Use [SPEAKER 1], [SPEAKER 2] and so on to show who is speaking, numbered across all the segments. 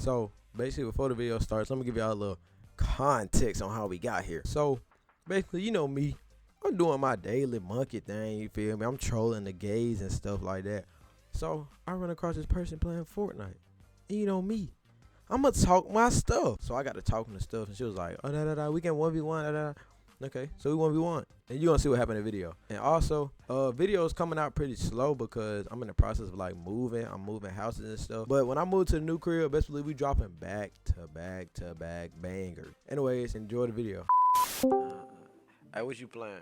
[SPEAKER 1] So basically, before the video starts, I'm gonna give y'all a little context on how we got here. So basically, you know me, I'm doing my daily monkey thing. You feel me? I'm trolling the gays and stuff like that. So I run across this person playing Fortnite, and you know me, I'm gonna talk my stuff. So I got to talking the stuff, and she was like, "Oh, we can 1v1, da da." Okay, so we 1v1, and you gonna see what happened in the video. And also, videos coming out pretty slow because I'm in the process of like moving. I'm moving houses and stuff. But when I move to the new crib, best believe we dropping back to back to back banger. Anyways, enjoy the video. Hey, what you playing?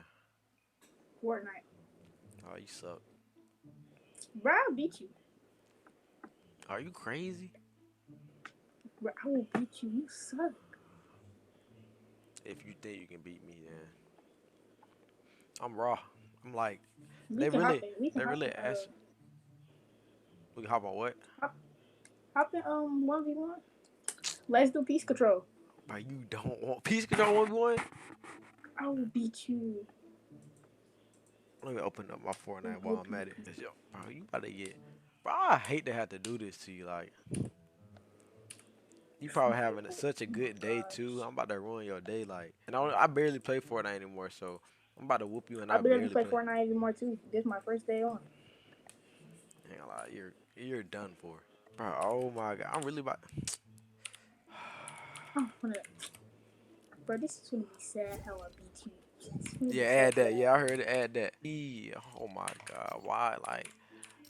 [SPEAKER 2] Fortnite.
[SPEAKER 1] Oh, you suck.
[SPEAKER 2] Bro, I'll beat you.
[SPEAKER 1] Are you crazy?
[SPEAKER 2] Bro, I will beat you. You suck.
[SPEAKER 1] If you think you can beat me, then I'm raw. I'm like,
[SPEAKER 2] We
[SPEAKER 1] they
[SPEAKER 2] can hop
[SPEAKER 1] really,
[SPEAKER 2] in. We can
[SPEAKER 1] they
[SPEAKER 2] hop
[SPEAKER 1] really
[SPEAKER 2] in.
[SPEAKER 1] ask. We can hop on what?
[SPEAKER 2] Hop in 1v1. Let's do peace control.
[SPEAKER 1] Bro, you don't want peace control 1v1?
[SPEAKER 2] I will beat you.
[SPEAKER 1] Let me open up my Fortnite while I'm at it. Yo, bro, you about to get. Bro, I hate to have to do this to you. Like, you probably having such a good day too. I'm about to ruin your day. Like, and I barely play Fortnite anymore, so I'm about to whoop you, and
[SPEAKER 2] I
[SPEAKER 1] I
[SPEAKER 2] barely
[SPEAKER 1] barely
[SPEAKER 2] play
[SPEAKER 1] play.
[SPEAKER 2] Fortnite anymore too. This is my first day on.
[SPEAKER 1] Ain't gonna lie, you're done for, bro. Oh my god, I'm really about.
[SPEAKER 2] Oh, bro, this is gonna be sad how I beat you.
[SPEAKER 1] Yeah, add that. Yeah, I heard it. Add that. Oh my god, why? Like,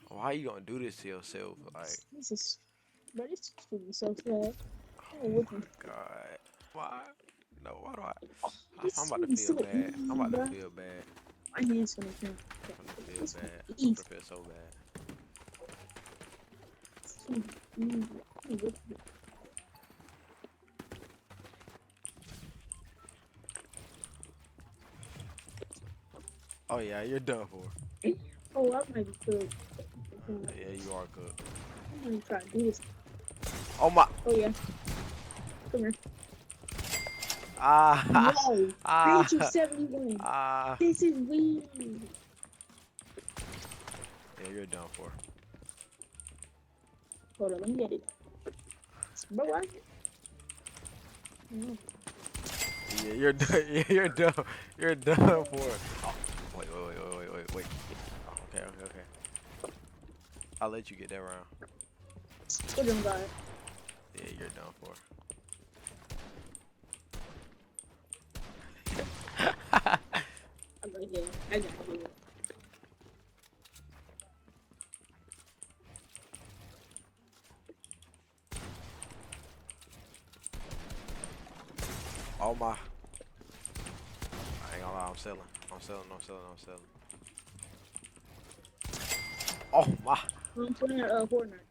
[SPEAKER 1] why you gonna do this to yourself? Like,
[SPEAKER 2] This is, bro, this is gonna be so sad.
[SPEAKER 1] oh my god, why? No, why do I?
[SPEAKER 2] This
[SPEAKER 1] I'm
[SPEAKER 2] is
[SPEAKER 1] about
[SPEAKER 2] gonna
[SPEAKER 1] to
[SPEAKER 2] be
[SPEAKER 1] feel
[SPEAKER 2] so
[SPEAKER 1] bad.
[SPEAKER 2] easy,
[SPEAKER 1] I'm about to
[SPEAKER 2] bro.
[SPEAKER 1] feel bad.
[SPEAKER 2] My hand's gonna feel.
[SPEAKER 1] I'm gonna feel
[SPEAKER 2] This is gonna
[SPEAKER 1] bad.
[SPEAKER 2] be
[SPEAKER 1] I'm
[SPEAKER 2] easy.
[SPEAKER 1] gonna feel so bad.
[SPEAKER 2] This is gonna be easy.
[SPEAKER 1] Oh yeah, you're done for.
[SPEAKER 2] Oh, I might be good.
[SPEAKER 1] Yeah, you are cooked.
[SPEAKER 2] I'm gonna try to do this.
[SPEAKER 1] Oh my.
[SPEAKER 2] Oh yeah, come here.
[SPEAKER 1] Ah.
[SPEAKER 2] Whoa! I hit you 71.
[SPEAKER 1] Ah.
[SPEAKER 2] This is weird.
[SPEAKER 1] Yeah, you're done for.
[SPEAKER 2] Hold on, let me get it. Bro, what?
[SPEAKER 1] Yeah, you're done. Yeah, you're done. You're done for. Oh, wait. Oh, okay. I'll let you get that round.
[SPEAKER 2] Good on guard.
[SPEAKER 1] Yeah, you're done for.
[SPEAKER 2] I'm gonna get it. I got it.
[SPEAKER 1] Oh my. I ain't gonna lie, I'm selling. Oh my.
[SPEAKER 2] I'm playing Fortnite.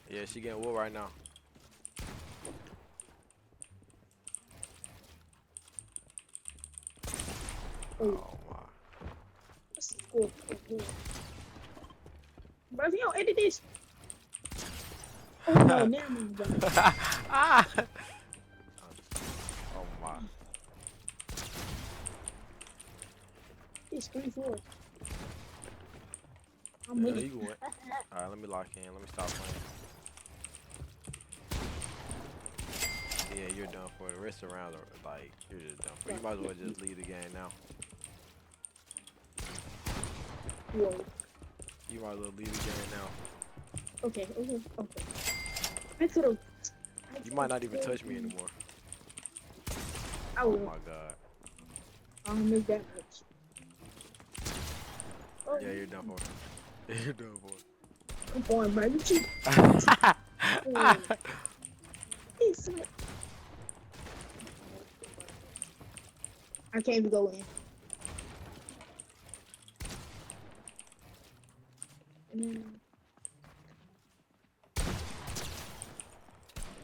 [SPEAKER 1] Yeah, she getting wood right now. Oh my.
[SPEAKER 2] What's the score? Bro, if you don't edit this. Oh no, never mind, bro.
[SPEAKER 1] Ah. Oh my.
[SPEAKER 2] It's 24. I'm
[SPEAKER 1] Yeah,
[SPEAKER 2] winning.
[SPEAKER 1] you win. Alright, let me lock in. Let me stop playing. Yeah, you're done for. The rest of the rounds are like, you're just done for. You might as well just leave the game now.
[SPEAKER 2] Whoa.
[SPEAKER 1] You might as well leave the game now.
[SPEAKER 2] Okay. I could've.
[SPEAKER 1] You might not even touch me anymore.
[SPEAKER 2] I
[SPEAKER 1] Oh
[SPEAKER 2] will.
[SPEAKER 1] my god.
[SPEAKER 2] I don't make that much. Oh,
[SPEAKER 1] Yeah, you're done for. You're done for.
[SPEAKER 2] I'm going, bro. You cheat. It's like I can't even go in.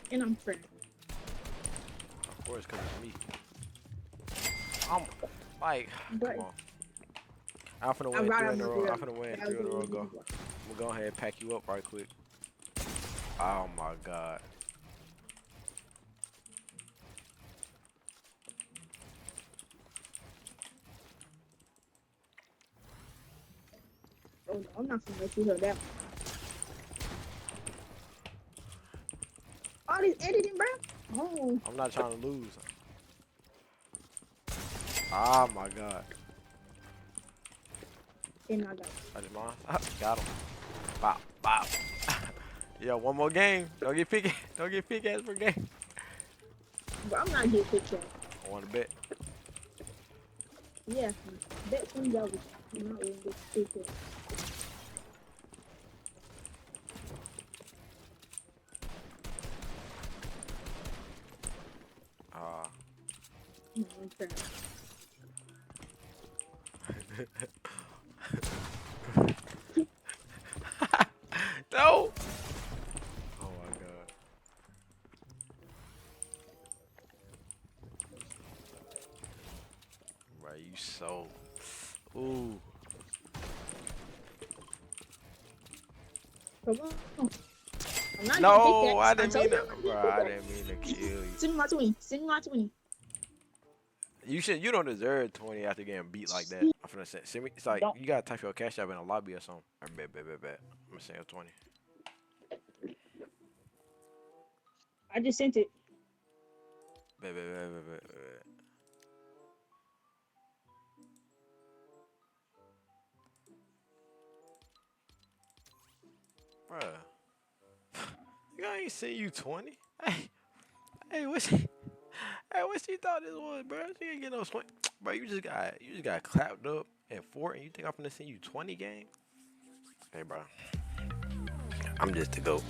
[SPEAKER 2] And I'm friend.
[SPEAKER 1] Of course, because it's me. I'm like,
[SPEAKER 2] But
[SPEAKER 1] come on. I'm finna win 3 in a row. I'm finna win 3 in a row. Go. I'm gonna go ahead and pack you up right quick. Oh my god.
[SPEAKER 2] Oh, no, I'm not gonna let you hear that. all this editing, bro. Oh,
[SPEAKER 1] I'm not trying to lose. Oh my god.
[SPEAKER 2] and I got it.
[SPEAKER 1] I just got him. Bop, bop. Yo, one more game. Don't get picky. Don't get picky ass per game.
[SPEAKER 2] Bro, I'm not getting picture.
[SPEAKER 1] I want to bet.
[SPEAKER 2] Yeah, bet $20. I'm not even get picture. No, I'm trying.
[SPEAKER 1] No. Oh my god. Bro, you so. Ooh.
[SPEAKER 2] Come on. I'm not
[SPEAKER 1] No, I
[SPEAKER 2] getting
[SPEAKER 1] didn't mean
[SPEAKER 2] picture.
[SPEAKER 1] to. Bro, I didn't mean to kill you.
[SPEAKER 2] Send me my 20. Send me my 20.
[SPEAKER 1] You don't deserve 20 after getting beat like that. I'm finna send me. It's like
[SPEAKER 2] Don't.
[SPEAKER 1] you gotta type your cash app in a lobby or something. Or bet. I'm gonna send you 20.
[SPEAKER 2] I just sent it.
[SPEAKER 1] Bet. Bruh. I ain't send you 20. Hey, what's you thought this was, bro? You ain't get no 20. Bro, you just got clapped up at 4 and you think I'm finna send you 20 game? Hey, bro. I'm just the GOAT.